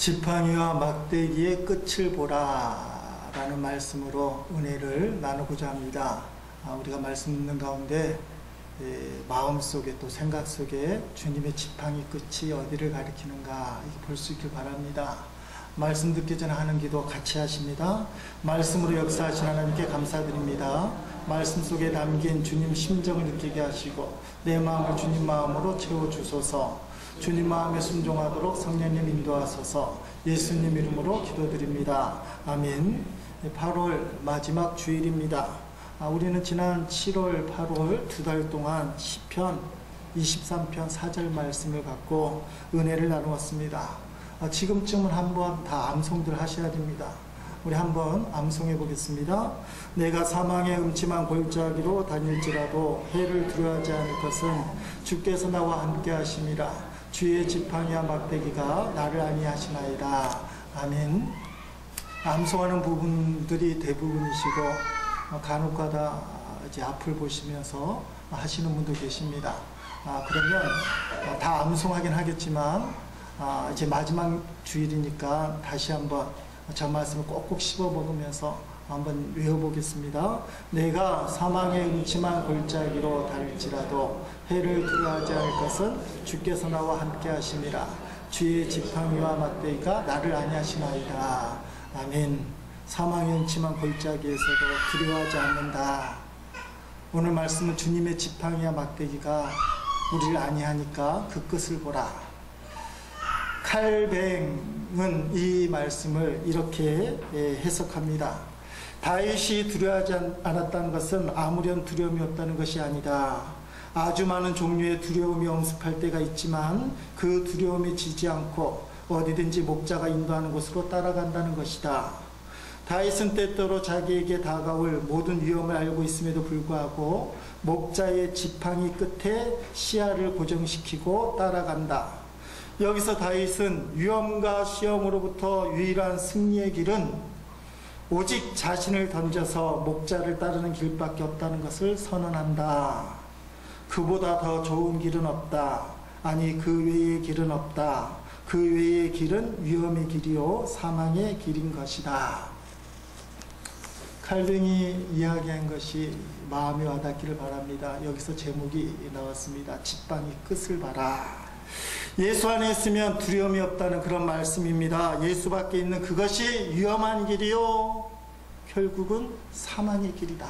지팡이와 막대기의 끝을 보라 라는 말씀으로 은혜를 나누고자 합니다. 우리가 말씀 듣는 가운데 마음속에 또 생각 속에 주님의 지팡이 끝이 어디를 가리키는가 볼 수 있길 바랍니다. 말씀 듣기 전에 하는 기도 같이 하십니다. 말씀으로 역사하신 하나님께 감사드립니다. 말씀 속에 담긴 주님 심정을 느끼게 하시고 내 마음을 주님 마음으로 채워주소서. 주님 마음에 순종하도록 성령님 인도하소서. 예수님 이름으로 기도드립니다. 아멘. 8월 마지막 주일입니다. 우리는 지난 7월, 8월 두 달 동안 시편 23편 4절 말씀을 갖고 은혜를 나누었습니다. 지금쯤은 한번 다 암송들 하셔야 됩니다. 우리 한번 암송해 보겠습니다. 내가 사망의 음침한 골짜기로 다닐지라도 해를 두려워하지 않을 것은 주께서 나와 함께 하심이라. 주의 지팡이와 막대기가 나를 안위하시나이다. 아멘. 암송하는 부분들이 대부분이시고 간혹가다 이제 앞을 보시면서 하시는 분도 계십니다. 그러면 다 암송하긴 하겠지만 이제 마지막 주일이니까 다시 한번 저 말씀을 꼭꼭 씹어 먹으면서 한번 외워보겠습니다. 내가 사망의 음침한 골짜기로 다닐지라도 해를 두려워하지 않을 것은 주께서 나와 함께 하심이라. 주의 지팡이와 막대기가 나를 안위하시나이다. 아멘. 사망의 음침한 골짜기에서도 두려워하지 않는다. 오늘 말씀은 주님의 지팡이와 막대기가 우리를 안위하니까 그 끝을 보라. 칼뱅은 이 말씀을 이렇게 해석합니다. 다윗이 두려워하지 않았다는 것은 아무런 두려움이 없다는 것이 아니다. 아주 많은 종류의 두려움이 엄습할 때가 있지만 그 두려움이 지지 않고 어디든지 목자가 인도하는 곳으로 따라간다는 것이다. 다윗은 때때로 자기에게 다가올 모든 위험을 알고 있음에도 불구하고 목자의 지팡이 끝에 시야를 고정시키고 따라간다. 여기서 다윗은 위험과 시험으로부터 유일한 승리의 길은 오직 자신을 던져서 목자를 따르는 길밖에 없다는 것을 선언한다. 그보다 더 좋은 길은 없다. 아니 그 외의 길은 없다. 그 외의 길은 위험의 길이요 사망의 길인 것이다. 칼뱅이 이야기한 것이 마음에 와닿기를 바랍니다. 여기서 제목이 나왔습니다. 지팡이 끝을 봐라. 예수 안에 있으면 두려움이 없다는 그런 말씀입니다. 예수 밖에 있는 그것이 위험한 길이요 결국은 사망의 길이다.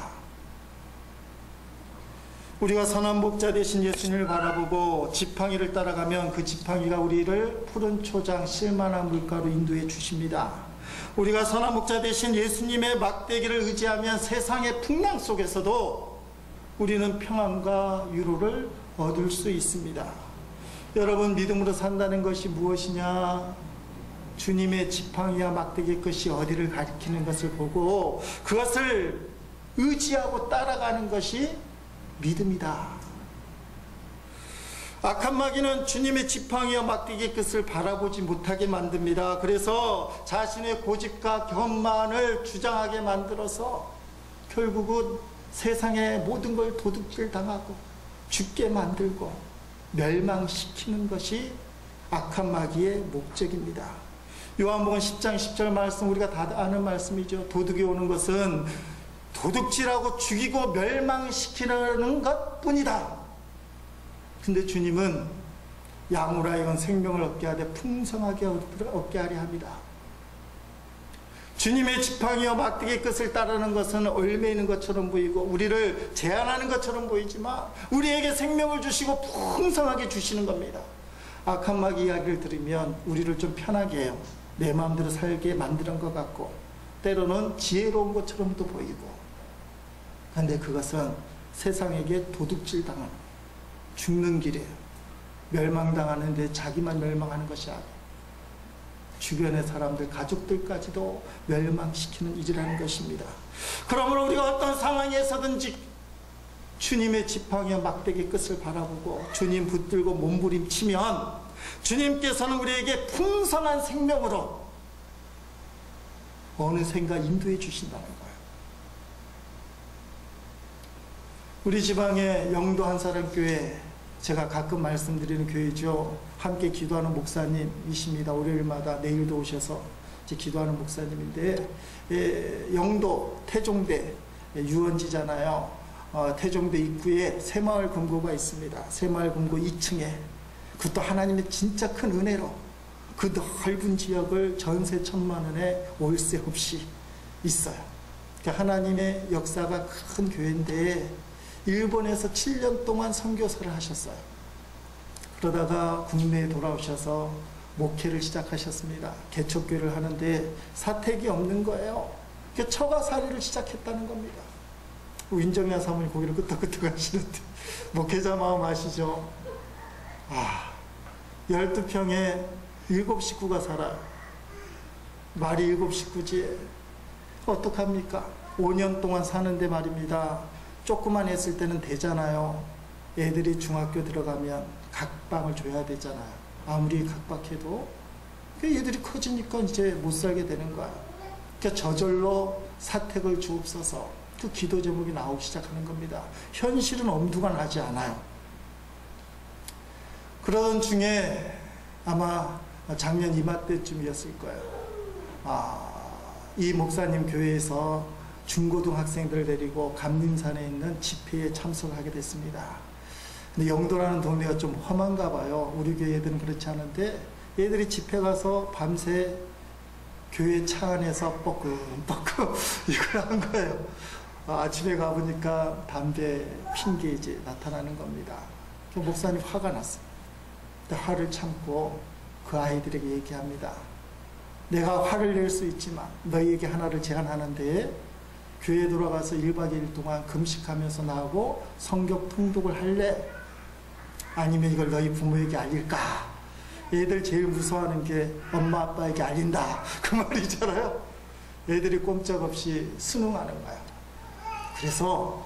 우리가 선한 목자 되신 예수님을 바라보고 지팡이를 따라가면 그 지팡이가 우리를 푸른 초장 쓸만한 물가로 인도해 주십니다. 우리가 선한 목자 되신 예수님의 막대기를 의지하면 세상의 풍랑 속에서도 우리는 평안과 위로를 얻을 수 있습니다. 여러분, 믿음으로 산다는 것이 무엇이냐? 주님의 지팡이와 막대기의 끝이 어디를 가리키는 것을 보고 그것을 의지하고 따라가는 것이 믿음이다. 악한 마귀는 주님의 지팡이와 막대기의 끝을 바라보지 못하게 만듭니다. 그래서 자신의 고집과 견만을 주장하게 만들어서 결국은 세상의 모든 걸 도둑질 당하고 죽게 만들고 멸망시키는 것이 악한 마귀의 목적입니다. 요한복음 10장 10절 말씀 우리가 다 아는 말씀이죠. 도둑이 오는 것은 도둑질하고 죽이고 멸망시키는 것뿐이다. 근데 주님은 양으로 생명을 얻게 하되 풍성하게 얻게 하려 합니다. 주님의 지팡이와 막대기의 끝을 따르는 것은 얽매이는 것처럼 보이고 우리를 제한하는 것처럼 보이지만 우리에게 생명을 주시고 풍성하게 주시는 겁니다. 악한 마귀 이야기를 들으면 우리를 좀 편하게 해요. 내 마음대로 살게 만드는 것 같고 때로는 지혜로운 것처럼도 보이고, 그런데 그것은 세상에게 도둑질 당하는 죽는 길이에요. 멸망당하는데 자기만 멸망하는 것이 아니에요. 주변의 사람들, 가족들까지도 멸망시키는 일이라는 것입니다. 그러므로 우리가 어떤 상황에서든지 주님의 지팡이와 막대기 끝을 바라보고 주님 붙들고 몸부림치면 주님께서는 우리에게 풍성한 생명으로 어느샌가 인도해 주신다는 거예요. 우리 지방에 영도 한사람교회 제가 가끔 말씀드리는 교회죠. 함께 기도하는 목사님이십니다. 월요일마다 내일도 오셔서 이제 기도하는 목사님인데, 영도 태종대 유원지잖아요. 태종대 입구에 새마을 금고가 있습니다. 새마을 금고 2층에. 그것도 하나님의 진짜 큰 은혜로 그 넓은 지역을 전세 1,000만 원에 월세 없이 있어요. 그러니까 하나님의 역사가 큰 교회인데 일본에서 7년 동안 선교사를 하셨어요. 그러다가 국내에 돌아오셔서 목회를 시작하셨습니다. 개척교회를 하는데 사택이 없는 거예요. 그러니까 처가살이를 시작했다는 겁니다. 윤정야 사모님 고개를 끄덕끄덕 하시는데 목회자 마음 아시죠? 12평에 7식구가 살아요. 말이 7식구지. 어떡합니까? 5년 동안 사는데 말입니다. 조그만 했을 때는 되잖아요. 애들이 중학교 들어가면 각방을 줘야 되잖아요. 아무리 각박해도. 얘들이 커지니까 이제 못 살게 되는 거예요. 그러니까 저절로 사택을 주옵소서. 그 기도 제목이 나오기 시작하는 겁니다. 현실은 엄두가 나지 않아요. 그러던 중에 아마 작년 이맘때쯤이었을 거예요. 이 목사님 교회에서 중고등학생들을 데리고 감림산에 있는 집회에 참석하게 됐습니다. 근데 영도라는 동네가 좀 험한가 봐요. 우리 교회 애들은 그렇지 않은데 애들이 집회 가서 밤새 교회 차 안에서 뻐끔뻐끔 이걸 한 거예요. 아침에 가보니까 담배 핀 게 이제 나타나는 겁니다. 목사님 화가 났어요. 화를 참고 그 아이들에게 얘기합니다. 내가 화를 낼 수 있지만 너희에게 하나를 제안하는데 교회에 돌아가서 1박 2일 동안 금식하면서 나하고 성경 통독을 할래? 아니면 이걸 너희 부모에게 알릴까? 애들 제일 무서워하는 게 엄마 아빠에게 알린다 그 말이잖아요. 애들이 꼼짝없이 순응하는 거예요. 그래서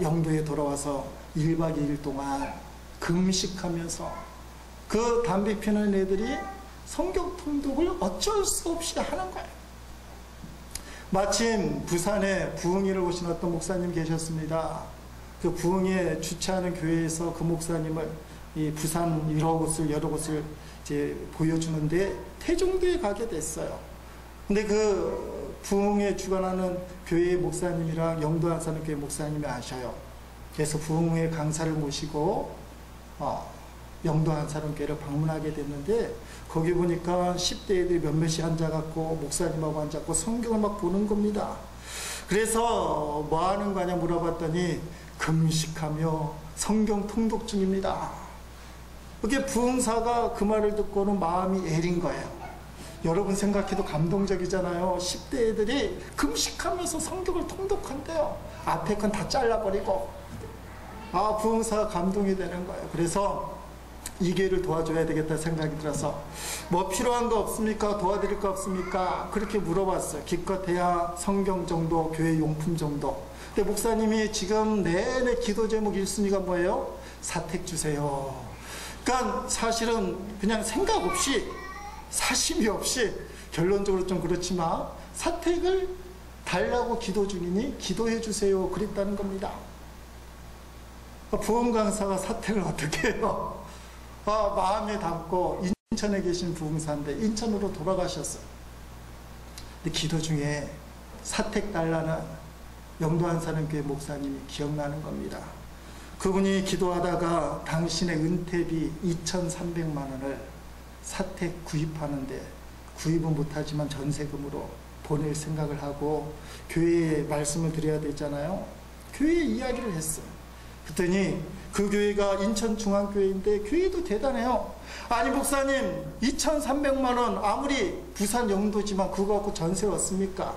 영도에 돌아와서 1박 2일 동안 금식하면서 그 담배 피는 애들이 성경 통독을 어쩔 수 없이 하는 거예요. 마침 부산에 부흥회를 오신 어떤 목사님 계셨습니다. 그 부흥회 주최하는 교회에서 그 목사님을 이 부산 여러 곳을 이제 보여주는데 태종교에 가게 됐어요. 근데 그 부흥회 주관하는 교회의 목사님이랑 영도 안산교회 목사님이 아셔요. 그래서 부흥회 강사를 모시고 영도 안산교회를 방문하게 됐는데 거기 보니까 10대 애들이 몇몇이 앉아갖고 목사님하고 앉아갖고 성경을 막 보는 겁니다. 그래서 뭐 하는 거냐 물어봤더니 금식하며 성경 통독 중입니다. 그게 부흥사가 그 말을 듣고는 마음이 애린 거예요. 여러분 생각해도 감동적이잖아요. 10대 애들이 금식하면서 성경을 통독한대요. 앞에 건 다 잘라버리고. 부흥사가 감동이 되는 거예요. 그래서 이 교회를 도와줘야 되겠다 생각이 들어서 뭐 필요한 거 없습니까? 도와드릴 거 없습니까? 그렇게 물어봤어요. 기껏해야 성경 정도, 교회 용품 정도. 근데 목사님이 지금 내내 기도 제목 1순위가 뭐예요? 사택 주세요. 그러니까 사실은 그냥 생각 없이 사심이 없이 결론적으로 좀 그렇지만 사택을 달라고 기도 중이니 기도해 주세요. 그랬다는 겁니다. 부흥 강사가 사택을 어떻게 해요? 마음에 담고 인천에 계신 부흥사인데 인천으로 돌아가셨어요. 근데 기도 중에 사택 달라는 영도 안산교회 목사님이 기억나는 겁니다. 그분이 기도하다가 당신의 은퇴비 2,300만 원을 사택 구입하는데 구입은 못하지만 전세금으로 보낼 생각을 하고 교회에 말씀을 드려야 되잖아요. 교회에 이야기를 했어요. 그랬더니 그 교회가 인천중앙교회인데 교회도 대단해요. 아니 목사님 2,300만 원 아무리 부산 영도지만 그거 갖고 전세 얻습니까?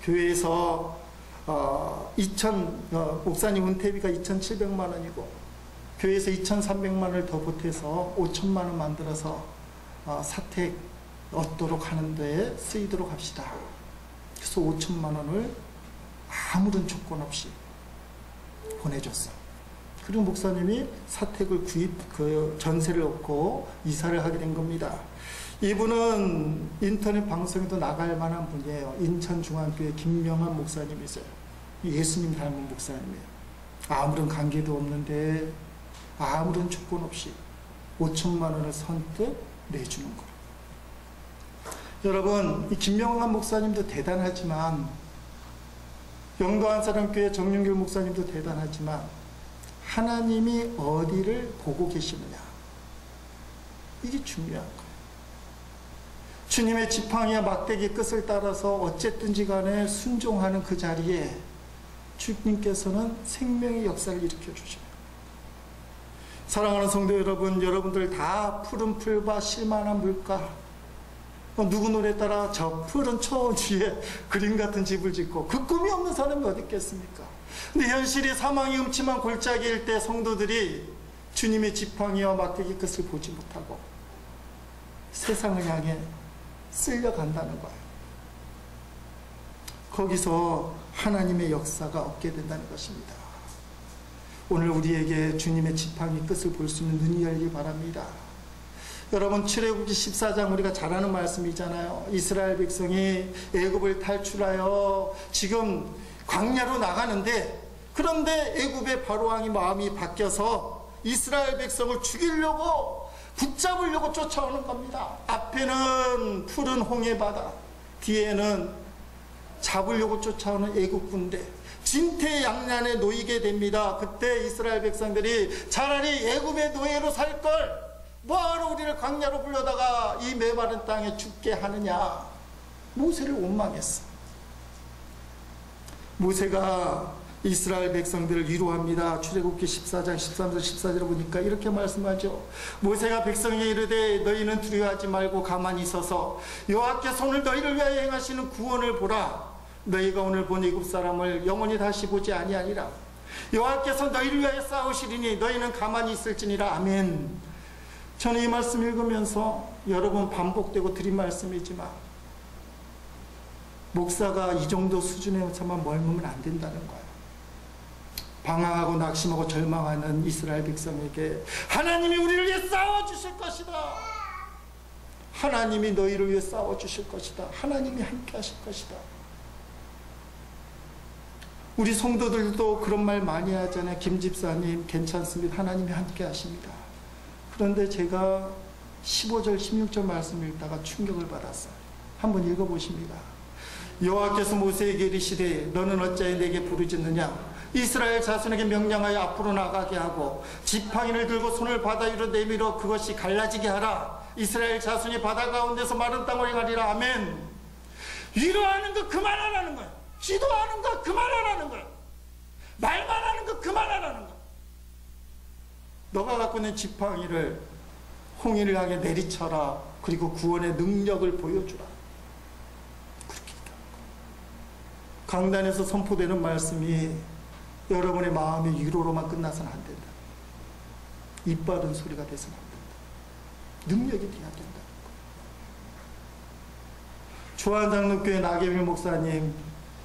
교회에서 목사님 은퇴비가 2,700만 원이고 교회에서 2,300만 원을 더 보태서 5,000만 원 만들어서 사택 얻도록 하는 데에 쓰이도록 합시다. 그래서 5,000만 원을 아무런 조건 없이 보내줬어. 그리고 목사님이 사택을 전세를 얻고 이사를 하게 된 겁니다. 이분은 인터넷 방송에도 나갈 만한 분이에요. 인천중앙교회 김명환 목사님이세요. 예수님 닮은 목사님이에요. 아무런 관계도 없는데 아무런 조건 없이 5천만 원을 선뜻 내주는 거예요. 여러분, 이 김명환 목사님도 대단하지만, 영도한 사람교회 정윤길 목사님도 대단하지만, 하나님이 어디를 보고 계시느냐, 이게 중요한 거예요. 주님의 지팡이와 막대기 끝을 따라서 어쨌든지 간에 순종하는 그 자리에 주님께서는 생명의 역사를 일으켜 주십니다. 사랑하는 성도 여러분, 여러분들 다 푸른 풀과 실만한 물가, 누구 노래 따라 저 푸른 초원 위에 그림 같은 집을 짓고, 그 꿈이 없는 사람이 어디 있겠습니까? 근데 현실이 사망이 음침한 골짜기일 때 성도들이 주님의 지팡이와 막대기 끝을 보지 못하고 세상을 향해 쓸려간다는 거예요. 거기서 하나님의 역사가 없게 된다는 것입니다. 오늘 우리에게 주님의 지팡이 끝을 볼 수 있는 눈이 열리기 바랍니다. 여러분, 출애굽기 14장 우리가 잘 아는 말씀이잖아요. 이스라엘 백성이 애굽을 탈출하여 지금 광야로 나가는데, 그런데 애굽의 바로왕이 마음이 바뀌어서 이스라엘 백성을 죽이려고, 붙잡으려고 쫓아오는 겁니다. 앞에는 푸른 홍해 바다, 뒤에는 잡으려고 쫓아오는 애굽 군대, 진퇴양난에 놓이게 됩니다. 그때 이스라엘 백성들이 차라리 애굽의 노예로 살 걸, 뭐하러 우리를 광야로 불러다가 이 메마른 땅에 죽게 하느냐, 모세를 원망했어. 모세가 이스라엘 백성들을 위로합니다. 출애굽기 14장 13절 14절을 보니까 이렇게 말씀하죠. 모세가 백성에게 이르되 너희는 두려워하지 말고 가만히 서서 여호와께서 오늘 너희를 위하여 행하시는 구원을 보라. 너희가 오늘 본 애굽 사람을 영원히 다시 보지 아니하리라. 여호와께서 너희를 위하여 싸우시리니 너희는 가만히 있을지니라. 아멘. 저는 이 말씀 읽으면서 여러 번 반복되고 드린 말씀이지만, 목사가 이 정도 수준에서만 머물면 안 된다는 거예요. 방황하고 낙심하고 절망하는 이스라엘 백성에게 하나님이 우리를 위해 싸워주실 것이다. 하나님이 너희를 위해 싸워주실 것이다. 하나님이 함께 하실 것이다. 우리 성도들도 그런 말 많이 하잖아요. 김 집사님 괜찮습니다. 하나님이 함께 하십니다. 그런데 제가 15절 16절 말씀 읽다가 충격을 받았어요. 한번 읽어보십니다. 여호와께서 모세에게 이르시되 너는 어찌하여 내게 부르짖느냐. 이스라엘 자손에게 명령하여 앞으로 나가게 하고 지팡이를 들고 손을 바다 위로 내밀어 그것이 갈라지게 하라. 이스라엘 자손이 바다 가운데서 마른 땅을 가리라. 아멘. 위로하는 거 그만하라는 거예요. 기도하는 거 그만하라는 거예요. 말만 하는 거 그만하라는 거예요. 너가 갖고 있는 지팡이를 홍해를 향해 내리쳐라. 그리고 구원의 능력을 보여주라. 그렇게 강단에서 선포되는 말씀이 여러분의 마음의 위로로만 끝나서는 안 된다. 입 바른 소리가 돼서는 안 된다. 능력이 돼야 된다. 조한장로교회 나계밀 목사님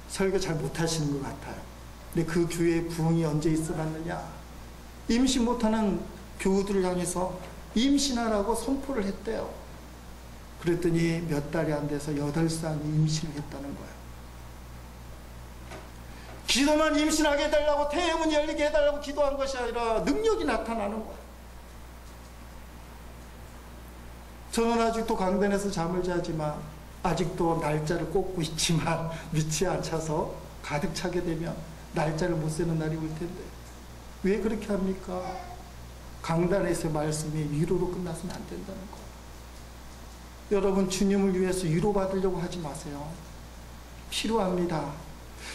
설교 잘 못하시는 것 같아요. 근데 그 교회에 부흥이 언제 있어봤느냐. 임신 못하는 교우들을 향해서 임신하라고 선포를 했대요. 그랬더니 몇 달이 안 돼서 8살이 임신을 했다는 거예요. 기도만 임신하게 해달라고, 태의문 열리게 해달라고 기도한 것이 아니라 능력이 나타나는 거예요. 저는 아직도 강단에서 잠을 자지만, 아직도 날짜를 꼽고 있지만 밑이 안 차서 가득 차게 되면 날짜를 못 세는 날이 올 텐데 왜 그렇게 합니까? 강단에서의 말씀이 위로로 끝나서는 안 된다는 거예요. 여러분, 주님을 위해서 위로받으려고 하지 마세요. 필요합니다.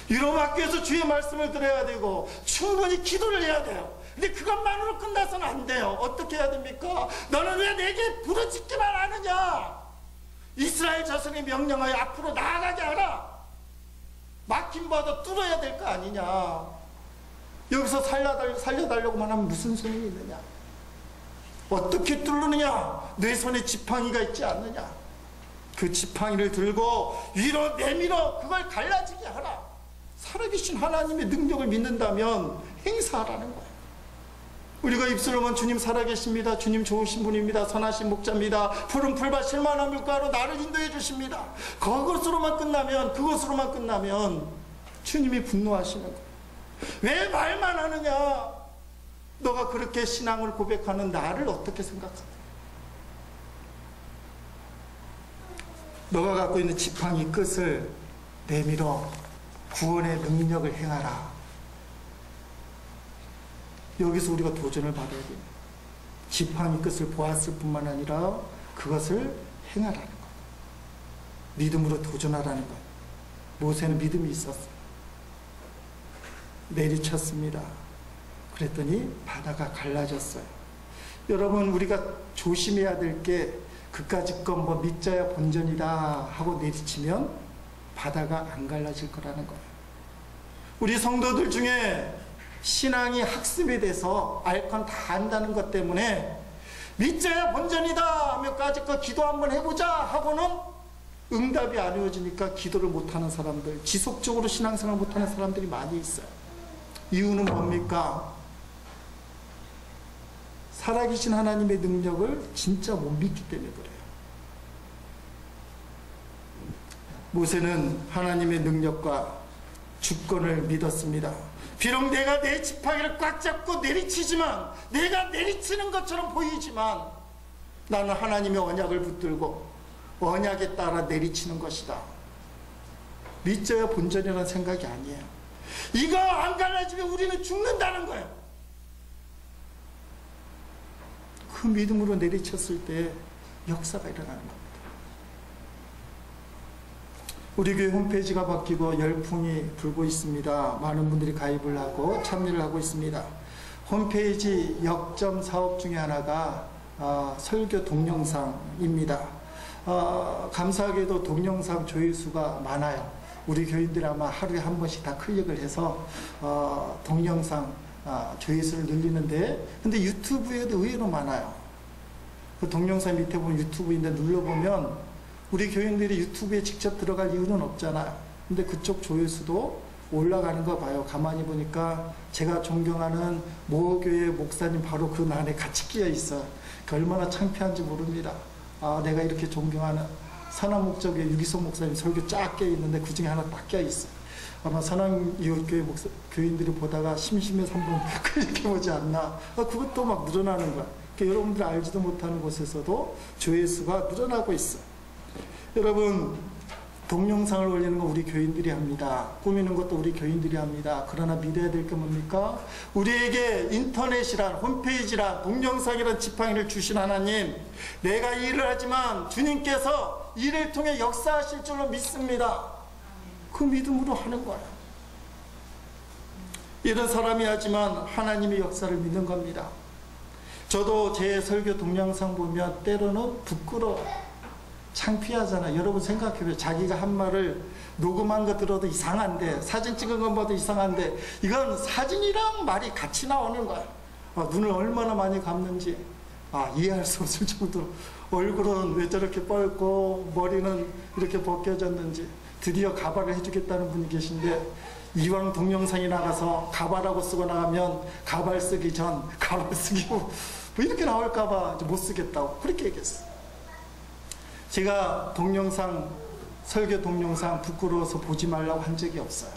위로받기 위해서 주의 말씀을 들어야 되고 충분히 기도를 해야 돼요. 근데 그것만으로 끝나서는 안 돼요. 어떻게 해야 됩니까? 너는 왜 내게 부르짖기만 하느냐? 이스라엘 자손이 명령하여 앞으로 나아가게 하라. 막힌 바다 뚫어야 될 거 아니냐. 여기서 살려달라고만 하면 무슨 소용이 있느냐. 어떻게 뚫느냐. 내 손에 지팡이가 있지 않느냐. 그 지팡이를 들고 위로 내밀어 그걸 갈라지게 하라. 살아계신 하나님의 능력을 믿는다면 행사하라는 거예요. 우리가 입술로만 주님 살아계십니다. 주님 좋으신 분입니다. 선하신 목자입니다. 푸른 풀밭 실만한 물가로 나를 인도해 주십니다. 그것으로만 끝나면 주님이 분노하시는 거예요. 왜 말만 하느냐. 너가 그렇게 신앙을 고백하는 나를 어떻게 생각하냐? 너가 갖고 있는 지팡이 끝을 내밀어 구원의 능력을 행하라. 여기서 우리가 도전을 받아야 돼요. 지팡이 끝을 보았을 뿐만 아니라 그것을 행하라는 거예요. 믿음으로 도전하라는 거예요. 모세는 믿음이 있었어요. 내리쳤습니다. 그랬더니 바다가 갈라졌어요. 여러분, 우리가 조심해야 될 게 그까짓 건 뭐 믿자야 본전이다 하고 내리치면 바다가 안 갈라질 거라는 거예요. 우리 성도들 중에 신앙이 학습에 대해서 알 건 다 안다는 것 때문에 믿자야 본전이다 하며 까짓 거 기도 한번 해보자 하고는 응답이 안 이루어지니까 기도를 못하는 사람들, 지속적으로 신앙생활 못하는 사람들이 많이 있어요. 이유는 뭡니까? 살아계신 하나님의 능력을 진짜 못 믿기 때문에 그래요. 모세는 하나님의 능력과 주권을 믿었습니다. 비록 내가 내 지팡이를 꽉 잡고 내리치지만, 내가 내리치는 것처럼 보이지만 나는 하나님의 언약을 붙들고 언약에 따라 내리치는 것이다. 믿져야 본전이라는 생각이 아니에요. 이거 안 갈라지면 우리는 죽는다는 거예요. 그 믿음으로 내리쳤을 때 역사가 일어나는 겁니다. 우리 교회 홈페이지가 바뀌고 열풍이 불고 있습니다. 많은 분들이 가입을 하고 참여를 하고 있습니다. 홈페이지 역점 사업 중에 하나가 설교 동영상입니다. 감사하게도 동영상 조회수가 많아요. 우리 교인들이 아마 하루에 한 번씩 다 클릭을 해서 동영상 조회수를 늘리는데, 근데 유튜브에도 의외로 많아요. 그 동영상 밑에 보면 유튜브인데 눌러보면 우리 교인들이 유튜브에 직접 들어갈 이유는 없잖아요. 근데 그쪽 조회수도 올라가는 거 봐요. 가만히 보니까 제가 존경하는 모 교회 목사님 바로 그 안에 같이 끼어 있어요. 얼마나 창피한지 모릅니다. 내가 이렇게 존경하는 선한목적의 유기성 목사님 설교 쫙 끼어 있는데 그 중에 하나 딱 끼어 있어요. 아마 선한교회 교인들이 보다가 심심해서 한번 클릭해보지 않나. 그것도 막 늘어나는 거야. 그러니까 여러분들 알지도 못하는 곳에서도 조회수가 늘어나고 있어요. 여러분, 동영상을 올리는 건 우리 교인들이 합니다. 꾸미는 것도 우리 교인들이 합니다. 그러나 믿어야 될 게 뭡니까? 우리에게 인터넷이란, 홈페이지란, 동영상이란 지팡이를 주신 하나님, 내가 일을 하지만 주님께서 일을 통해 역사하실 줄로 믿습니다. 그 믿음으로 하는 거예요. 이런 사람이 하지만 하나님의 역사를 믿는 겁니다. 저도 제 설교 동영상 보면 때로는 부끄러워요. 창피하잖아. 여러분 생각해봐요. 자기가 한 말을 녹음한 거 들어도 이상한데, 사진 찍은 건 봐도 이상한데, 이건 사진이랑 말이 같이 나오는 거야. 눈을 얼마나 많이 감는지 이해할 수 없을 정도로 얼굴은 왜 저렇게 뻘고 머리는 이렇게 벗겨졌는지. 드디어 가발을 해주겠다는 분이 계신데, 이왕 동영상이 나가서 가발하고 쓰고 나가면 가발 쓰기 전, 가발 쓰기 후 뭐 이렇게 나올까봐 못 쓰겠다고 그렇게 얘기했어요. 제가 동영상, 설교 동영상 부끄러워서 보지 말라고 한 적이 없어요.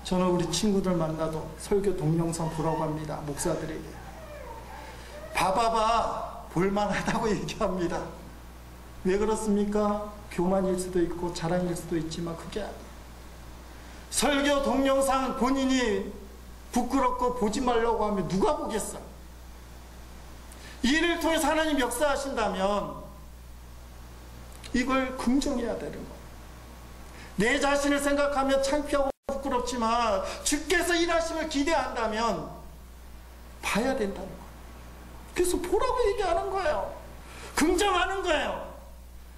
저는 우리 친구들 만나도 설교 동영상 보라고 합니다. 목사들에게. 봐봐봐, 볼만하다고 얘기합니다. 왜 그렇습니까? 교만일 수도 있고 자랑일 수도 있지만 그게 아니에요. 설교 동영상 본인이 부끄럽고 보지 말라고 하면 누가 보겠어? 이를 통해서 하나님 역사하신다면 이걸 긍정해야 되는 거예요. 내 자신을 생각하면 창피하고 부끄럽지만 주께서 일하심을 기대한다면 봐야 된다는 거예요. 그래서 보라고 얘기하는 거예요. 긍정하는 거예요.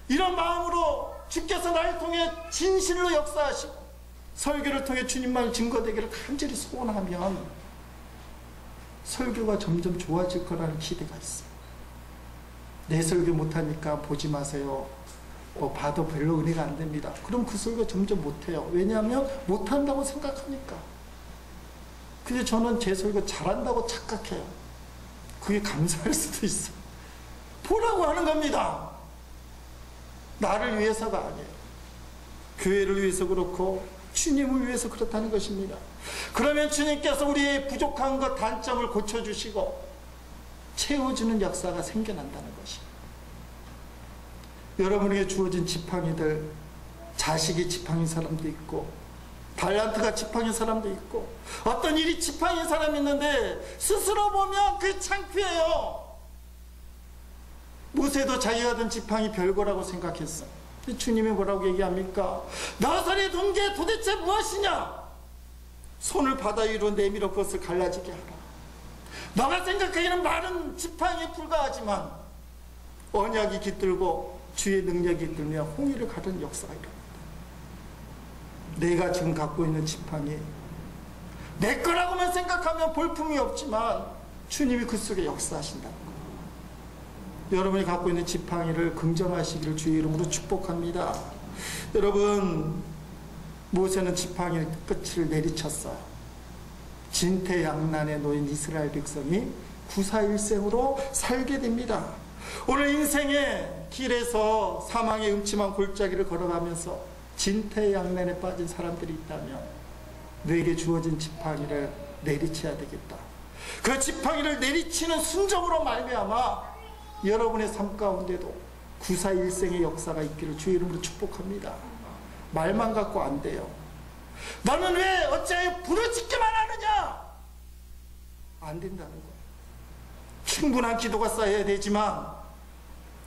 이런 마음으로 주께서 나를 통해 진실로 역사하시고 설교를 통해 주님만 증거되기를 간절히 소원하면 설교가 점점 좋아질 거라는 기대가 있어요. 내 설교 못하니까 보지 마세요. 봐도 별로 은혜가 안 됩니다. 그럼 그 설교 점점 못해요. 왜냐하면 못한다고 생각하니까. 근데 저는 제 설교 잘한다고 착각해요. 그게 감사할 수도 있어요. 보라고 하는 겁니다. 나를 위해서가 아니에요. 교회를 위해서 그렇고 주님을 위해서 그렇다는 것입니다. 그러면 주님께서 우리의 부족한 것, 단점을 고쳐주시고 채워주는 역사가 생겨난다는 것입니다. 여러분에게 주어진 지팡이들, 자식이 지팡인 사람도 있고 달란트가 지팡인 사람도 있고 어떤 일이 지팡인 사람이 있는데 스스로 보면 그게 창피해요. 모세도 자기가 든 지팡이 별거라고 생각했어. 주님이 뭐라고 얘기합니까? 너선에 둔 게 도대체 무엇이냐? 손을 바다 위로 내밀어 그것을 갈라지게 하라. 너가 생각하기에는 많은 지팡이에 불과하지만 언약이 깃들고 주의 능력이 깃들며 홍해를 가르는 역사가 일어납니다. 내가 지금 갖고 있는 지팡이 내 거라고만 생각하면 볼품이 없지만 주님이 그 속에 역사하신다는 거예요. 여러분이 갖고 있는 지팡이를 긍정하시기를 주의 이름으로 축복합니다. 여러분, 모세는 지팡이 끝을 내리쳤어요. 진퇴양난에 놓인 이스라엘 백성이 구사일생으로 살게 됩니다. 오늘 인생의 길에서 사망의 음침한 골짜기를 걸어가면서 진퇴양난에 빠진 사람들이 있다면 너에게 주어진 지팡이를 내리쳐야 되겠다. 그 지팡이를 내리치는 순종으로 말미암아 여러분의 삶 가운데도 구사일생의 역사가 있기를 주의 이름으로 축복합니다. 말만 갖고 안 돼요. 너는 왜 어찌하여 부르짖기만 하느냐? 안 된다는 거예요. 충분한 기도가 쌓여야 되지만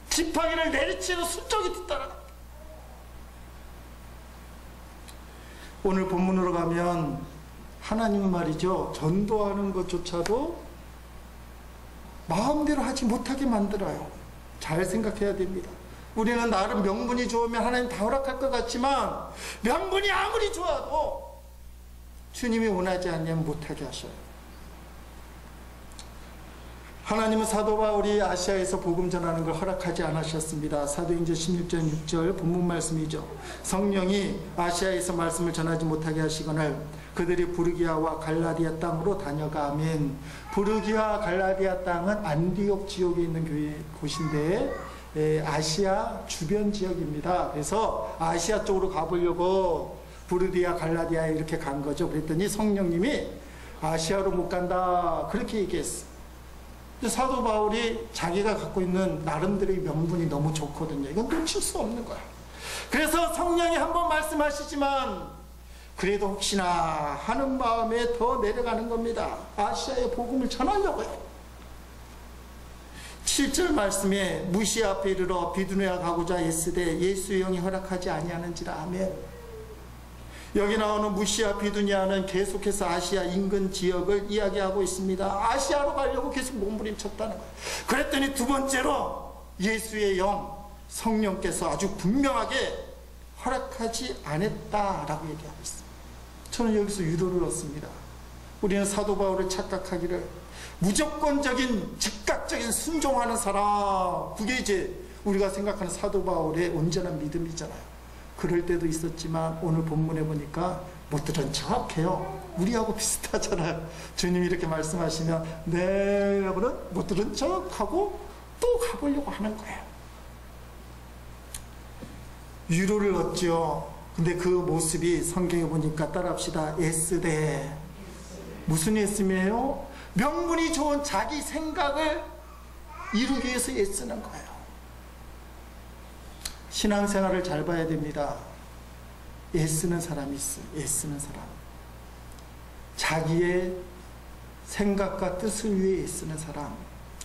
지팡이를 내리치는 순종이 뒤따라갑니다. 오늘 본문으로 가면 하나님은 말이죠, 전도하는 것조차도 마음대로 하지 못하게 만들어요. 잘 생각해야 됩니다. 우리는 나름 명분이 좋으면 하나님 다 허락할 것 같지만 명분이 아무리 좋아도 주님이 원하지 않으면 못하게 하셔요. 하나님은 사도 바울이 아시아에서 복음 전하는 걸 허락하지 않으셨습니다. 사도행전 16장 6절 본문 말씀이죠. 성령이 아시아에서 말씀을 전하지 못하게 하시거늘 그들이 부르기아와 갈라디아 땅으로 다녀가면, 부르기아 갈라디아 땅은 안디옥 지역에 있는 교회 곳인데 아시아 주변 지역입니다. 그래서 아시아 쪽으로 가보려고 부르디아 갈라디아에 이렇게 간 거죠. 그랬더니 성령님이 아시아로 못 간다 그렇게 얘기했어. 사도 바울이 자기가 갖고 있는 나름대로의 명분이 너무 좋거든요. 이건 놓칠 수 없는 거야. 그래서 성령이 한번 말씀하시지만 그래도 혹시나 하는 마음에 더 내려가는 겁니다. 아시아의 복음을 전하려고요. 7절 말씀에 무시 앞에 이르러 비두니아 가고자 애쓰되 예수의 영이 허락하지 아니하는지라. 아멘. 여기 나오는 무시아 비두니아는 계속해서 아시아 인근 지역을 이야기하고 있습니다. 아시아로 가려고 계속 몸부림쳤다는 거예요. 그랬더니 두 번째로 예수의 영, 성령께서 아주 분명하게 허락하지 않았다라고 얘기하고 있습니다. 저는 여기서 위로를 얻습니다. 우리는 사도 바울을 착각하기를 무조건적인 즉각적인 순종하는 사람, 그게 이제 우리가 생각하는 사도 바울의 온전한 믿음이잖아요. 그럴 때도 있었지만 오늘 본문에 보니까 못 들은 척해요. 우리하고 비슷하잖아요. 주님이 이렇게 말씀하시면 네 여러분은 못 들은 척하고 또 가보려고 하는 거예요. 위로를 얻죠. 근데 그 모습이 성경에 보니까 따라합시다. 애쓰되. 무슨 애씀이에요? 명분이 좋은 자기 생각을 이루기 위해서 애쓰는 거예요. 신앙생활을 잘 봐야 됩니다. 애쓰는 사람이 있어요. 애쓰는 사람. 자기의 생각과 뜻을 위해 애쓰는 사람.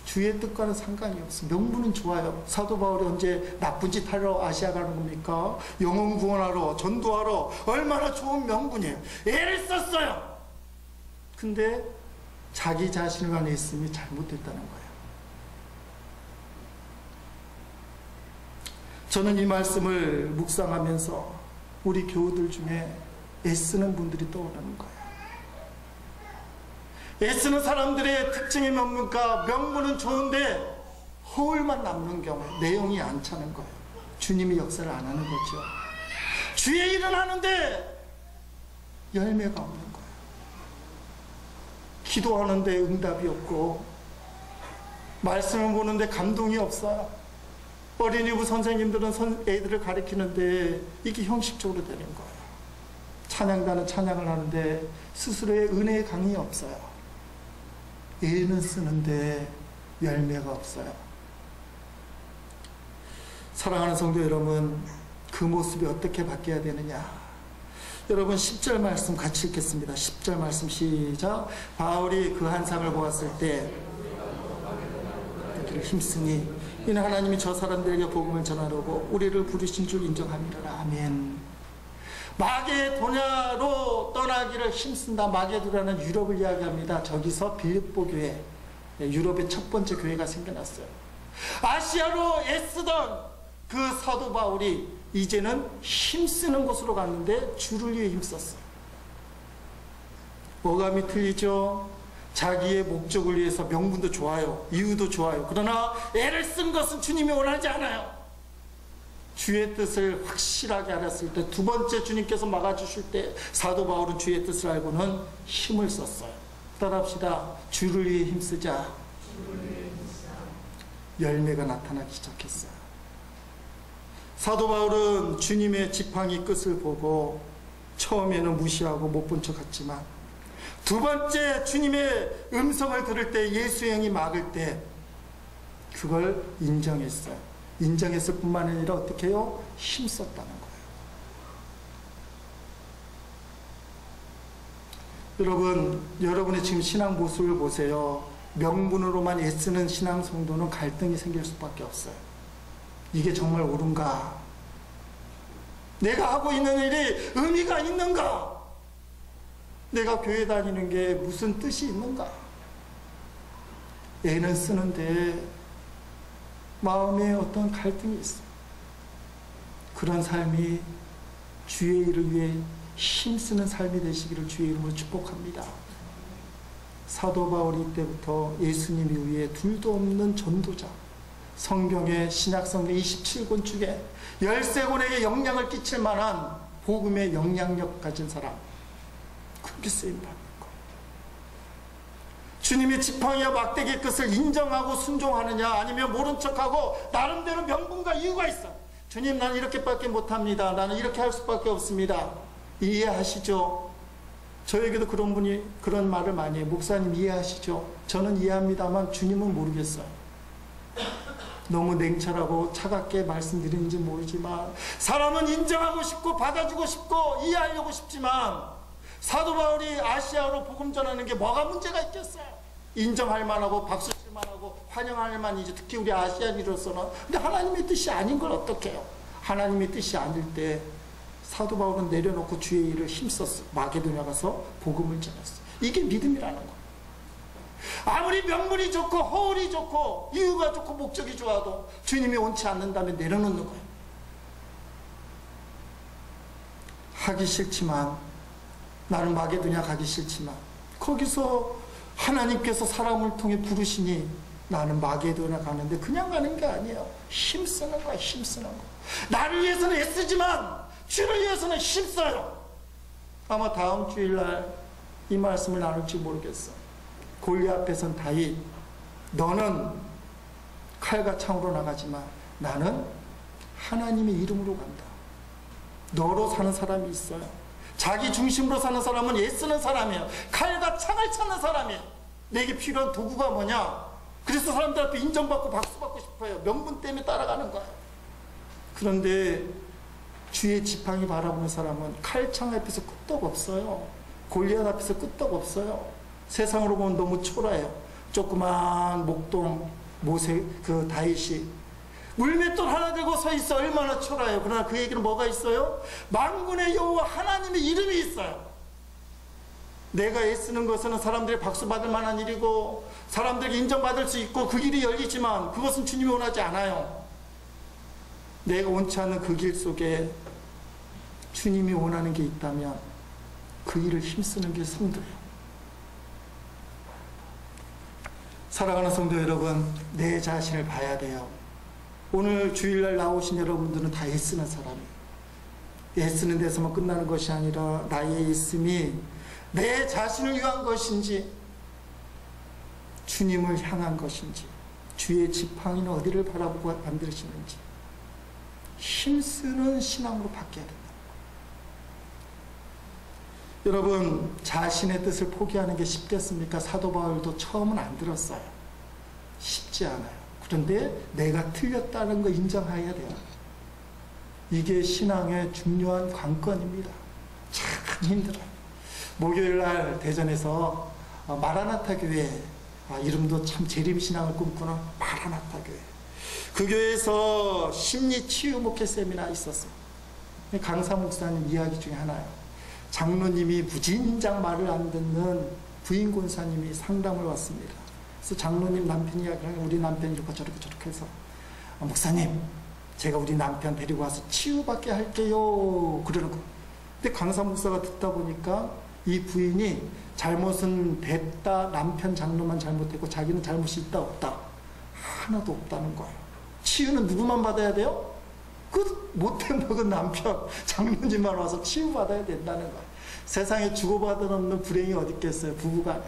주의 뜻과는 상관이 없어요. 명분은 좋아요. 사도 바울이 언제 나쁜 짓 하러 아시아 가는 겁니까? 영혼 구원하러, 전도하러. 얼마나 좋은 명분이에요. 애를 썼어요. 근데 자기 자신을 위한 애씀이 잘못됐다는 거예요. 저는 이 말씀을 묵상하면서 우리 교우들 중에 애쓰는 분들이 떠오르는 거예요. 애쓰는 사람들의 특징이 뭡니까? 명분은 좋은데 허울만 남는 경우에 내용이 안 차는 거예요. 주님이 역사를 안 하는 거죠. 주의 일은 하는데 열매가 없는 거예요. 기도하는데 응답이 없고 말씀을 보는데 감동이 없어요. 어린이부 선생님들은 애들을 가르치는데 이게 형식적으로 되는 거예요. 찬양단은 찬양을 하는데 스스로의 은혜의 강이 없어요. 애는 쓰는데 열매가 없어요. 사랑하는 성도 여러분, 그 모습이 어떻게 바뀌어야 되느냐? 여러분 10절 말씀 같이 읽겠습니다. 10절 말씀 시작. 바울이 그 한상을 보았을 때 힘쓰니 이는 하나님이 저 사람들에게 복음을 전하려고 우리를 부르신 줄 인정합니다. 아멘. 마게도냐로 떠나기를 힘쓴다. 마게도냐는 유럽을 이야기합니다. 저기서 빌립보 교회, 유럽의 첫 번째 교회가 생겨났어요. 아시아로 애쓰던 그 사도 바울이 이제는 힘쓰는 곳으로 갔는데 주를 위해 힘썼어요. 어감이 틀리죠. 자기의 목적을 위해서 명분도 좋아요, 이유도 좋아요. 그러나 애를 쓴 것은 주님이 원하지 않아요. 주의 뜻을 확실하게 알았을 때, 두 번째 주님께서 막아주실 때 사도 바울은 주의 뜻을 알고는 힘을 썼어요. 따라합시다. 주를 위해 힘쓰자. 열매가 나타나기 시작했어요. 사도 바울은 주님의 지팡이 끝을 보고 처음에는 무시하고 못 본 척 했지만 두 번째 주님의 음성을 들을 때, 예수의 영이 막을 때 그걸 인정했어요. 인정했을 뿐만 아니라 어떻게 해요? 힘썼다는 거예요. 여러분, 여러분의 지금 신앙 모습을 보세요. 명분으로만 애쓰는 신앙 성도는 갈등이 생길 수밖에 없어요. 이게 정말 옳은가? 내가 하고 있는 일이 의미가 있는가? 내가 교회 다니는 게 무슨 뜻이 있는가? 애는 쓰는데 마음에 어떤 갈등이 있어요. 그런 삶이 주의 일을 위해 힘쓰는 삶이 되시기를 주의 이름으로 축복합니다. 사도 바울이 이때부터 예수님 이후에 둘도 없는 전도자, 성경의 신약성경 27권 중에 13권에게 영향을 끼칠 만한 복음의 영향력 가진 사람, 그렇게 쓰임받는 거. 주님의 지팡이와 막대기 끝을 인정하고 순종하느냐, 아니면 모른 척하고 나름대로 명분과 이유가 있어. 주님, 나는 이렇게밖에 못합니다. 나는 이렇게 할 수밖에 없습니다. 이해하시죠? 저에게도 그런 분이 그런 말을 많이 해요. 목사님 이해하시죠? 저는 이해합니다만 주님은 모르겠어요. 너무 냉철하고 차갑게 말씀드리는지 모르지만 사람은 인정하고 싶고 받아주고 싶고 이해하려고 싶지만 사도 바울이 아시아로 복음 전하는 게 뭐가 문제가 있겠어요? 인정할 만하고 박수 칠 만하고 환영할 만이지, 특히 우리 아시아인으로서는. 근데 하나님의 뜻이 아닌 걸 어떻게 해요? 하나님의 뜻이 아닐 때 사도 바울은 내려놓고 주의 일을 힘썼어. 마게도냐 가서 복음을 전했어. 이게 믿음이라는 거예요. 아무리 명분이 좋고 허울이 좋고 이유가 좋고 목적이 좋아도 주님이 원치 않는다면 내려놓는 거예요. 하기 싫지만, 나는 마게도냐 가기 싫지만 거기서 하나님께서 사람을 통해 부르시니 나는 마게도냐 가는데 그냥 가는 게 아니에요. 힘쓰는 거야. 힘쓰는 거. 나를 위해서는 애쓰지만 주를 위해서는 힘써요. 아마 다음 주일날 이 말씀을 나눌지 모르겠어. 골리앗 앞에선 다윗, 너는 칼과 창으로 나가지만 나는 하나님의 이름으로 간다. 너로 사는 사람이 있어요. 자기 중심으로 사는 사람은 애쓰는 사람이에요. 칼과 창을 찾는 사람이에요. 내게 필요한 도구가 뭐냐? 그래서 사람들 앞에 인정받고 박수받고 싶어요. 명분 때문에 따라가는 거예요. 그런데 주의 지팡이 바라보는 사람은 칼창 앞에서 끄떡 없어요. 골리앗 앞에서 끄떡 없어요. 세상으로 보면 너무 초라해요. 조그만 목동 모세 그 다윗이 물맷돌 하나 들고 서 있어. 얼마나 초라해요. 그러나 그 얘기는 뭐가 있어요? 만군의 여호와 하나님의 이름이 있어요. 내가 애쓰는 것은 사람들이 박수 받을 만한 일이고 사람들에게 인정받을 수 있고 그 길이 열리지만 그것은 주님이 원하지 않아요. 내가 원치 않는 그 길 속에 주님이 원하는 게 있다면 그 일을 힘쓰는 게 성도예요. 사랑하는 성도 여러분, 내 자신을 봐야 돼요. 오늘 주일날 나오신 여러분들은 다 애쓰는 사람이에요. 애쓰는 데서만 끝나는 것이 아니라 나의 애씀이 내 자신을 위한 것인지 주님을 향한 것인지, 주의 지팡이는 어디를 바라보고 만드시는지 힘쓰는 신앙으로 바뀌어야 된다. 여러분, 자신의 뜻을 포기하는 게 쉽겠습니까? 사도 바울도 처음은 안 들었어요. 쉽지 않아요. 그런데 내가 틀렸다는 거 인정해야 돼요. 이게 신앙의 중요한 관건입니다. 참 힘들어요. 목요일 날 대전에서 마라나타 교회, 이름도 참 재림신앙을 꿈꾸는 마라나타 교회, 그 교회에서 심리치유 목회 세미나 있었어요. 강사 목사님 이야기 중에 하나예요. 장로님이 무진장 말을 안 듣는 부인 권사님이 상담을 왔습니다. 그래서 장로님 남편 이야기를, 우리 남편이 이렇게 저렇게 해서, 목사님, 제가 우리 남편 데리고 와서 치유받게 할게요, 그러는 거예요. 근데 강사 목사가 듣다 보니까 이 부인이 잘못은 됐다, 남편 장로만 잘못했고 자기는 잘못이 있다 없다 하나도 없다는 거예요. 치유는 누구만 받아야 돼요? 그 못해먹은 남편 장로님만 와서 치유받아야 된다는 거예요. 세상에 주고받을 없는 불행이 어디 있겠어요, 부부간에.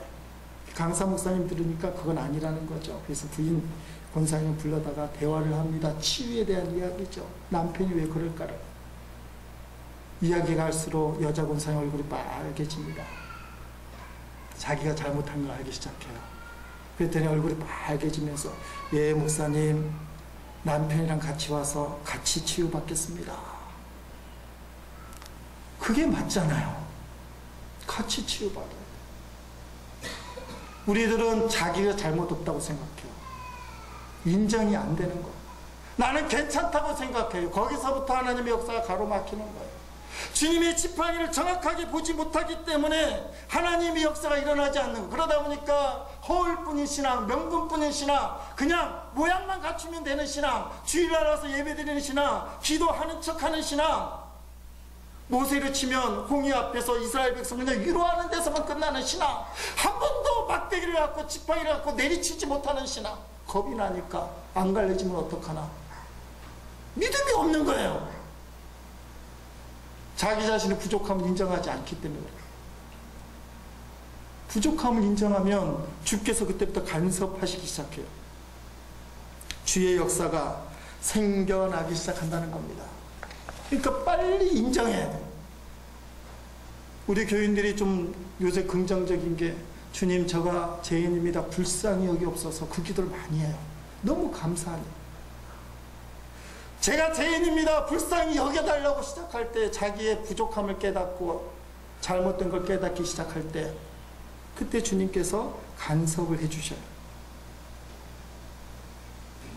강사 목사님 들으니까 그건 아니라는 거죠. 그래서 부인 권사님 불러다가 대화를 합니다. 치유에 대한 이야기죠. 남편이 왜 그럴까를. 이야기가 할수록 여자 권사님 얼굴이 빨개집니다. 자기가 잘못한 걸 알기 시작해요. 그랬더니 얼굴이 빨개지면서, 예, 목사님, 남편이랑 같이 와서 같이 치유받겠습니다. 그게 맞잖아요. 같이 치유받아요. 우리들은 자기가 잘못 없다고 생각해요. 인정이 안 되는 거예요. 나는 괜찮다고 생각해요. 거기서부터 하나님의 역사가 가로막히는 거예요. 주님의 지팡이를 정확하게 보지 못하기 때문에 하나님의 역사가 일어나지 않는 거. 그러다 보니까 허울뿐인 신앙, 명분뿐인 신앙, 그냥 모양만 갖추면 되는 신앙, 주일날 와서 예배드리는 신앙, 기도하는 척하는 신앙, 모세를 치면 홍해 앞에서 이스라엘 백성 그냥 위로하는 데서만 끝나는 신앙, 한 번도 막대기를 갖고 지팡이를 갖고 내리치지 못하는 신앙. 겁이 나니까 안 갈라지면 어떡하나. 믿음이 없는 거예요. 자기 자신의 부족함을 인정하지 않기 때문에 그래요. 부족함을 인정하면 주께서 그때부터 간섭하시기 시작해요. 주의 역사가 생겨나기 시작한다는 겁니다. 그러니까 빨리 인정해야 돼요. 우리 교인들이 좀 요새 긍정적인 게, 주님, 저가 죄인입니다, 불쌍히 여기옵소서, 그 기도를 많이 해요. 너무 감사하네요. 제가 죄인입니다, 불쌍히 여겨달라고 시작할 때, 자기의 부족함을 깨닫고 잘못된 걸 깨닫기 시작할 때, 그때 주님께서 간섭을 해주셔요.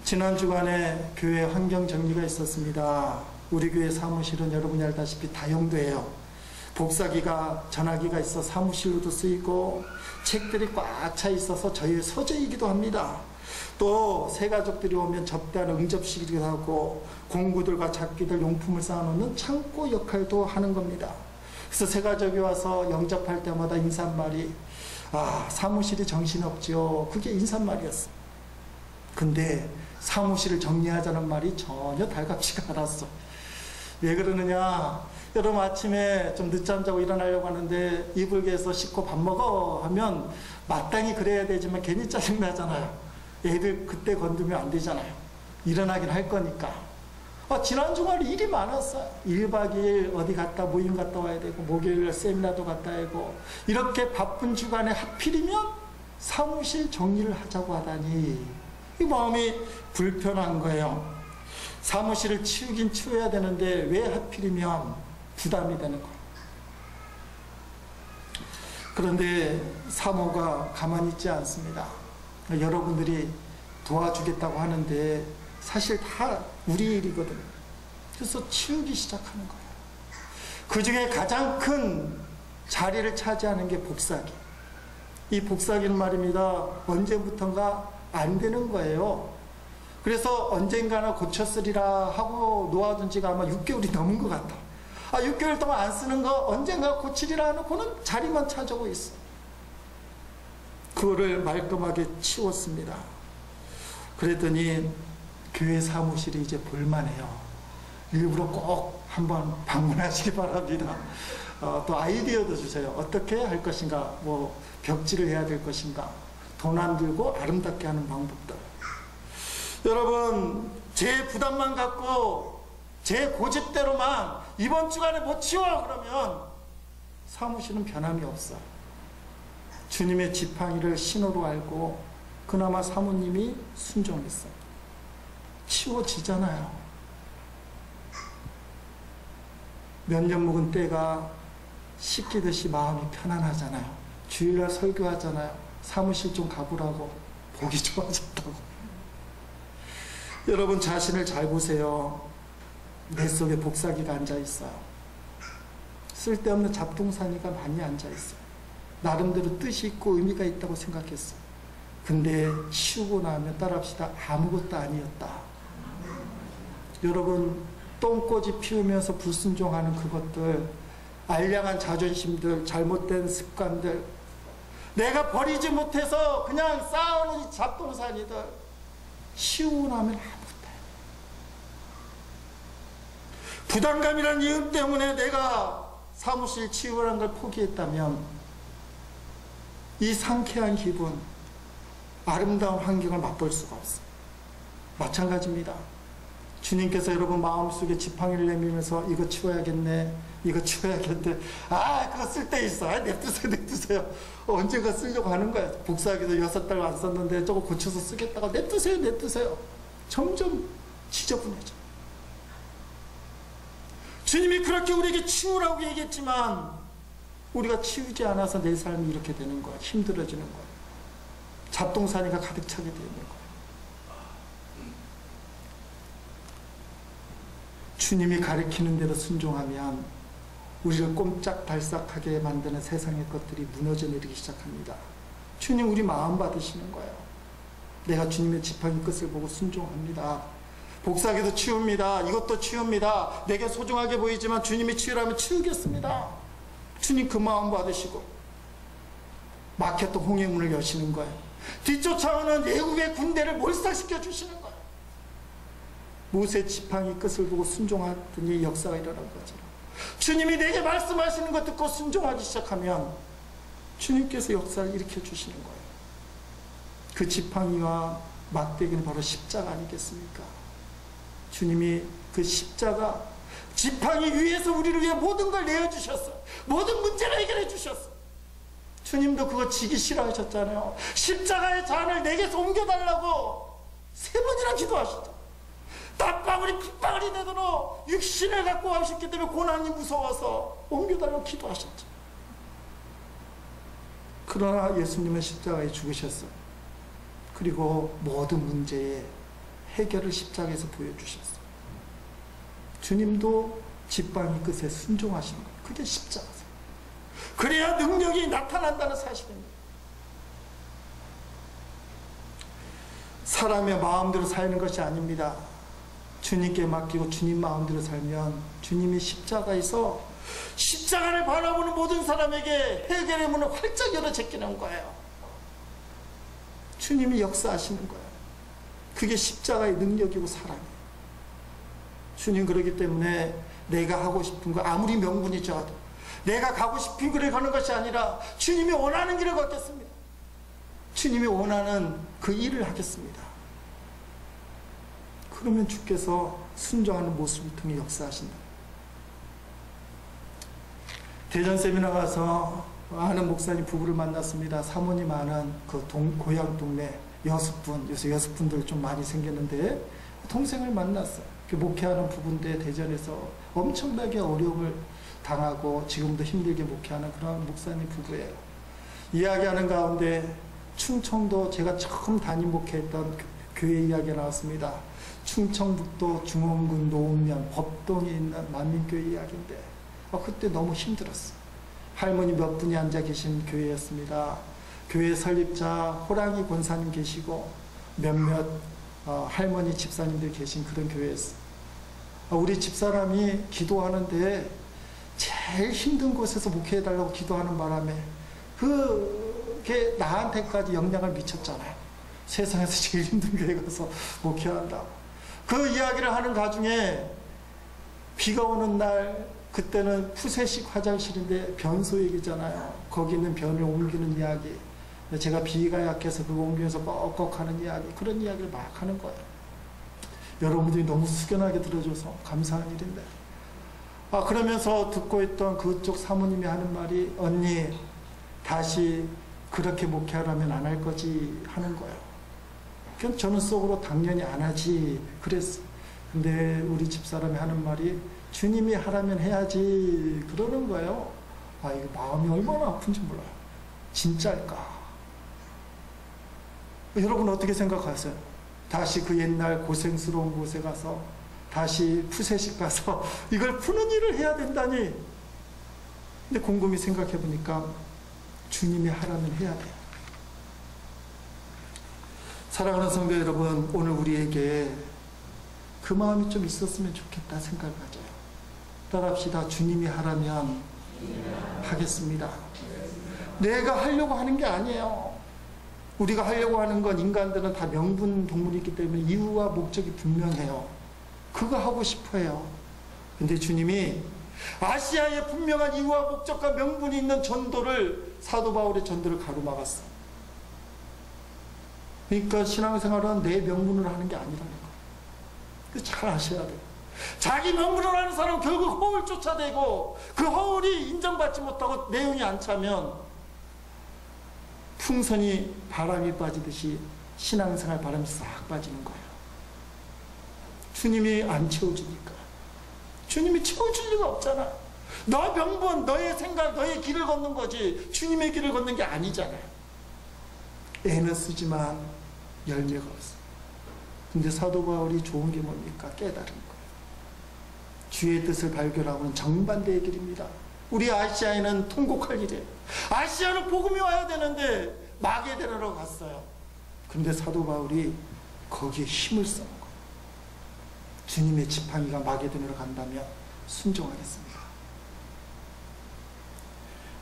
지난 주간에 교회 환경 정리가 있었습니다. 우리 교회 사무실은 여러분이 알다시피 다용도예요. 복사기가, 전화기가 있어 사무실로도 쓰이고, 책들이 꽉 차 있어서 저희의 서재이기도 합니다. 또 새가족들이 오면 접대하는 응접실이기도 하고, 공구들과 작기들 용품을 쌓아놓는 창고 역할도 하는 겁니다. 그래서 새가족이 와서 영접할 때마다 인사말이, 사무실이 정신없지요, 그게 인사말이었어. 근데 사무실을 정리하자는 말이 전혀 달갑지가 않았어. 왜 그러느냐, 여러분 아침에 좀 늦잠 자고 일어나려고 하는데 이불개에서 씻고 밥 먹어 하면 마땅히 그래야 되지만 괜히 짜증나잖아요. 애들 그때 건드면 안 되잖아요. 일어나긴 할 거니까. 지난 주말에 일이 많았어요. 1박 2일 어디 갔다 모임 갔다 와야 되고, 목요일날 세미나도 갔다 오고, 이렇게 바쁜 주간에 하필이면 사무실 정리를 하자고 하다니 이 마음이 불편한 거예요. 사무실을 치우긴 치워야 되는데 왜 하필이면 부담이 되는 거예요. 그런데 사모가 가만히 있지 않습니다. 여러분들이 도와주겠다고 하는데 사실 다 우리 일이거든요. 그래서 치우기 시작하는 거예요. 그 중에 가장 큰 자리를 차지하는 게 복사기. 이 복사기는 말입니다, 언제부턴가 안 되는 거예요. 그래서 언젠가는 고쳤으리라 하고 놓아둔 지가 아마 6개월이 넘은 것 같아. 6개월 동안 안 쓰는 거 언젠가 고치리라 하놓고는 자리만 찾아오고 있어. 그거를 말끔하게 치웠습니다. 그랬더니 교회 사무실이 이제 볼만해요. 일부러 꼭 한번 방문하시기 바랍니다. 또 아이디어도 주세요. 어떻게 할 것인가, 뭐 벽지를 해야 될 것인가, 돈 안 들고 아름답게 하는 방법들. 여러분, 제 부담만 갖고 제 고집대로만 이번 주간에 못 치워 그러면 사무실은 변함이 없어. 주님의 지팡이를 신호로 알고 그나마 사모님이 순종했어. 치워지잖아요. 몇 년 묵은 때가 씻기듯이 마음이 편안하잖아요. 주일날 설교하잖아요. 사무실 좀 가보라고. 보기 좋아졌다고. 여러분 자신을 잘 보세요. 내 속에 복사기가 앉아있어요. 쓸데없는 잡동사니가 많이 앉아있어요. 나름대로 뜻이 있고 의미가 있다고 생각했어요. 근데 치우고 나면 따라합시다. 아무것도 아니었다. 여러분 똥꼬지 피우면서 불순종하는 그것들, 알량한 자존심들, 잘못된 습관들, 내가 버리지 못해서 그냥 쌓아놓은 이 잡동사니들 치우고 나면 아무것도 아니에요. 부담감이라는 이유 때문에 내가 사무실 치우라는 걸 포기했다면 이 상쾌한 기분, 아름다운 환경을 맛볼 수가 없어요. 마찬가지입니다. 주님께서 여러분 마음속에 지팡이를 내밀면서 이거 치워야겠네, 이거 치워야겠네, 그거 쓸데있어, 냅두세요. 언젠가 쓰려고 하는 거야. 복사하기도 6달 안 썼는데 저거 고쳐서 쓰겠다가 냅두세요. 점점 지저분해져. 주님이 그렇게 우리에게 치우라고 얘기했지만 우리가 치우지 않아서 내 삶이 이렇게 되는 거야. 힘들어지는 거야. 잡동사니가 가득 차게 되는 거야. 주님이 가리키는 대로 순종하면 우리를 꼼짝달싹하게 만드는 세상의 것들이 무너져 내리기 시작합니다. 주님 우리 마음 받으시는 거예요. 내가 주님의 지팡이 끝을 보고 순종합니다. 복사기도 치웁니다. 이것도 치웁니다. 내게 소중하게 보이지만 주님이 치우라면 치우겠습니다. 주님 그 마음 받으시고 막혔던 홍해문을 여시는 거예요. 뒤쫓아오는 애국의 군대를 몰살시켜 주시는 거예요. 모세 지팡이 끝을 보고 순종하더니 역사가 일어난 거죠. 주님이 내게 말씀하시는 것 듣고 순종하기 시작하면 주님께서 역사를 일으켜 주시는 거예요. 그 지팡이와 막대기는 바로 십자가 아니겠습니까? 주님이 그 십자가 지팡이 위에서 우리를 위해 모든 걸 내어주셨어요. 모든 문제를 해결해 주셨어요. 주님도 그거 지기 싫어하셨잖아요. 십자가의 잔을 내게서 옮겨달라고 3번이나 기도하셨죠. 땀방울이 핏방울이 되도록 육신을 갖고 하셨기 때문에 고난이 무서워서 옮겨달라고 기도하셨죠. 그러나 예수님은 십자가에 죽으셨어요. 그리고 모든 문제의 해결을 십자가에서 보여주셨어요. 주님도 지팡이 끝에 순종하신 거예요. 그게 십자가세요. 그래야 능력이 나타난다는 사실입니다. 사람의 마음대로 사는 것이 아닙니다. 주님께 맡기고 주님 마음대로 살면 주님이 십자가에서 십자가를 바라보는 모든 사람에게 해결의 문을 활짝 열어 제끼는 거예요. 주님이 역사하시는 거예요. 그게 십자가의 능력이고 사랑이에요. 주님 그러기 때문에 내가 하고 싶은 거 아무리 명분이 좋아도 내가 가고 싶은 길을 가는 것이 아니라 주님이 원하는 길을 걷겠습니다. 주님이 원하는 그 일을 하겠습니다. 그러면 주께서 순종하는 모습을 통해 역사하신다. 대전 세미나 가서 아는 목사님 부부를 만났습니다. 사모님 아는 그 고향 동네 여수분, 요새 여수분들 좀 많이 생겼는데 동생을 만났어요. 그 목회하는 부부인데 대전에서 엄청나게 어려움을 당하고 지금도 힘들게 목회하는 그런 목사님 부부예요. 이야기하는 가운데 충청도 제가 처음 담임 목회했던 교회 이야기가 나왔습니다. 충청북도 중원군 노읍면 법동에 있는 만민교회 이야기인데 그때 너무 힘들었어요. 할머니 몇 분이 앉아 계신 교회였습니다. 교회 설립자 호랑이 권사님 계시고 몇몇 할머니 집사님들 계신 그런 교회였어요. 우리 집사람이 기도하는데 제일 힘든 곳에서 목회해달라고 기도하는 바람에 그게 나한테까지 영향을 미쳤잖아요. 세상에서 제일 힘든 교회 가서 목회한다고. 그 이야기를 하는 가중에 비가 오는 날, 그때는 푸세식 화장실인데 변소액이잖아요. 거기 있는 변을 옮기는 이야기. 제가 비가 약해서 그거 옮기면서 꺽꺽 하는 이야기, 그런 이야기를 막 하는 거예요. 여러분들이 너무 숙연하게 들어줘서 감사한 일인데 그러면서 듣고 있던 그쪽 사모님이 하는 말이, 언니 다시 그렇게 목회하라면 안 할 거지 하는 거예요. 그럼 저는 속으로 당연히 안 하지 그랬어요. 근데 우리 집사람이 하는 말이, 주님이 하라면 해야지 그러는 거예요. 이거 마음이 얼마나 아픈지 몰라요. 진짜일까? 여러분 어떻게 생각하세요? 다시 그 옛날 고생스러운 곳에 가서, 다시 푸세식 가서 이걸 푸는 일을 해야 된다니. 근데 곰곰이 생각해 보니까 주님이 하라면 해야 돼요. 사랑하는 성도 여러분, 오늘 우리에게 그 마음이 좀 있었으면 좋겠다 생각을 가져요. 따라합시다. 주님이 하라면 하겠습니다. 내가 하려고 하는 게 아니에요. 우리가 하려고 하는 건, 인간들은 다 명분 동물이기 때문에 이유와 목적이 분명해요. 그거 하고 싶어요. 근데 주님이 아시아에 분명한 이유와 목적과 명분이 있는 전도를, 사도 바울의 전도를 가로막았어. 그러니까 신앙생활은 내 명분으로 하는 게 아니라는 거예요. 잘 아셔야 돼요. 자기 명분으로 하는 사람은 결국 허울 쫓아대고, 그 허울이 인정받지 못하고 내용이 안 차면 풍선이 바람이 빠지듯이 신앙생활 바람이 싹 빠지는 거예요. 주님이 안 채워주니까. 주님이 채워줄 리가 없잖아. 너 명분, 너의 생각, 너의 길을 걷는 거지 주님의 길을 걷는 게 아니잖아요. 애는 쓰지만 열매가 없어. 근데 사도 바울이 좋은 게 뭡니까? 깨달은 거예요. 주의 뜻을 발견하고는 정반대의 길입니다. 우리 아시아에는 통곡할 일이에요. 아시아는 복음이 와야 되는데 마게도나로 갔어요. 그런데 사도 바울이 거기에 힘을 써는 거예요. 주님의 지팡이가 마게도나로 간다면 순종하겠습니다.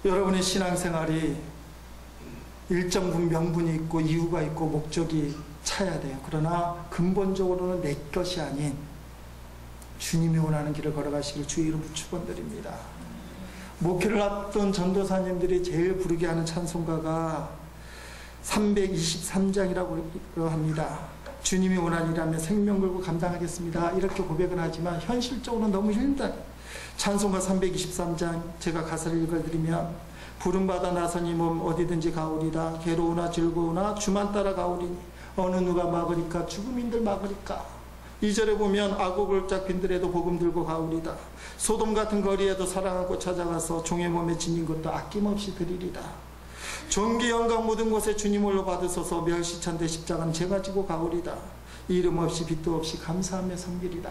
여러분의 신앙생활이 일정 명분이 있고 이유가 있고 목적이 차야 돼요. 그러나 근본적으로는 내 것이 아닌 주님이 원하는 길을 걸어가시길 주의 이름으로 축원드립니다. 목회를 앞둔 전도사님들이 제일 부르게 하는 찬송가가 323장이라고 합니다. 주님이 원하니라면 생명 걸고 감당하겠습니다. 이렇게 고백은 하지만 현실적으로는 너무 힘들다. 찬송가 323장 제가 가사를 읽어드리면, 부름받아 나서니 몸 어디든지 가오리다. 괴로우나 즐거우나 주만 따라 가오리니 어느 누가 막으리까? 죽음인들 막으리까? 2절에 보면 아고골짝 빈들에도 복음 들고 가오리다. 소돔 같은 거리에도 사랑하고 찾아가서 종의 몸에 지닌 것도 아낌없이 드리리다. 존귀 영광 모든 곳에 주님 홀로 받으소서. 멸시찬 대 십자가는 제가 지고 가오리다. 이름 없이 빛도 없이 감사하며 섬기리다.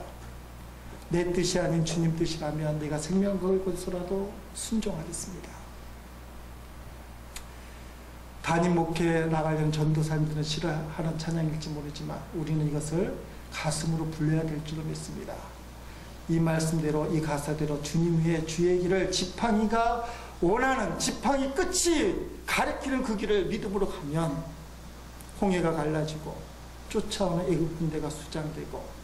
내 뜻이 아닌 주님 뜻이라면 내가 생명 걸고서라도 순종하겠습니다. 단임 목회에 나가려는 전도사님들은 싫어하는 찬양일지 모르지만 우리는 이것을 가슴으로 불러야 될 줄로 믿습니다. 이 말씀대로, 이 가사대로 주님 위에 주의 길을, 지팡이가 원하는, 지팡이 끝이 가리키는 그 길을 믿음으로 가면 홍해가 갈라지고 쫓아오는 애굽 군대가 수장되고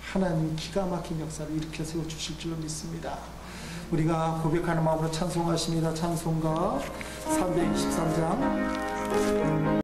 하나님이 기가 막힌 역사를 일으켜 세워주실 줄로 믿습니다. 우리가 고백하는 마음으로 찬송하십니다. 찬송가 323장